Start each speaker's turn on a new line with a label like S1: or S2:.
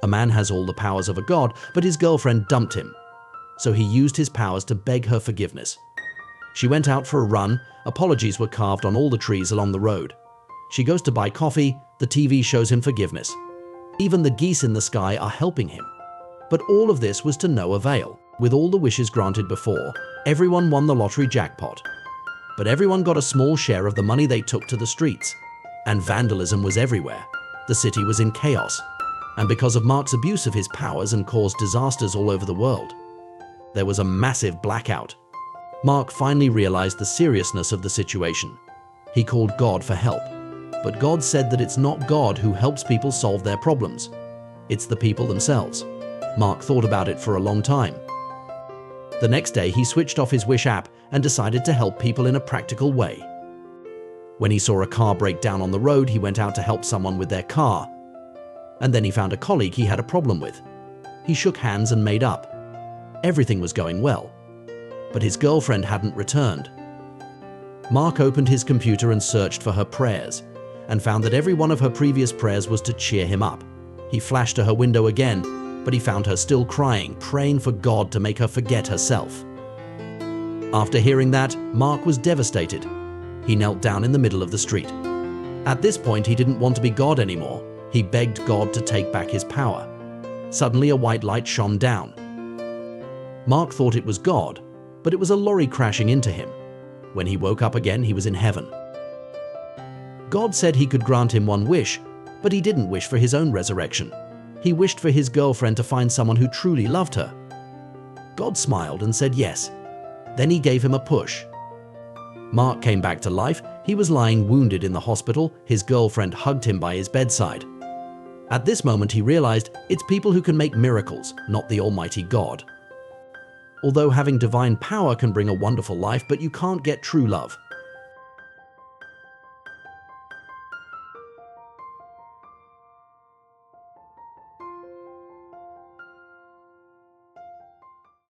S1: A man has all the powers of a god, but his girlfriend dumped him. So he used his powers to beg her forgiveness. She went out for a run. Apologies were carved on all the trees along the road. She goes to buy coffee. The TV shows him forgiveness. Even the geese in the sky are helping him. But all of this was to no avail. With all the wishes granted before, everyone won the lottery jackpot. But everyone got a small share of the money they took to the streets. And vandalism was everywhere. The city was in chaos. And because of Mark's abuse of his powers and caused disasters all over the world, there was a massive blackout. Mark finally realized the seriousness of the situation. He called God for help. But God said that it's not God who helps people solve their problems. It's the people themselves. Mark thought about it for a long time. The next day, he switched off his Wish app and decided to help people in a practical way. When he saw a car break down on the road, he went out to help someone with their car. And then he found a colleague he had a problem with. He shook hands and made up. Everything was going well. But his girlfriend hadn't returned. Mark opened his computer and searched for her prayers, and found that every one of her previous prayers was to cheer him up. He flashed to her window again, but he found her still crying, praying for God to make her forget herself. After hearing that, Mark was devastated. He knelt down in the middle of the street. At this point, he didn't want to be God anymore. He begged God to take back his power. Suddenly, a white light shone down. Mark thought it was God, but it was a lorry crashing into him. When he woke up again, he was in heaven. God said he could grant him one wish, but he didn't wish for his own resurrection. He wished for his girlfriend to find someone who truly loved her. God smiled and said yes. Then he gave him a push. Mark came back to life. He was lying wounded in the hospital. His girlfriend hugged him by his bedside. At this moment, he realized it's people who can make miracles, not the Almighty God. Although having divine power can bring a wonderful life, but you can't get true love.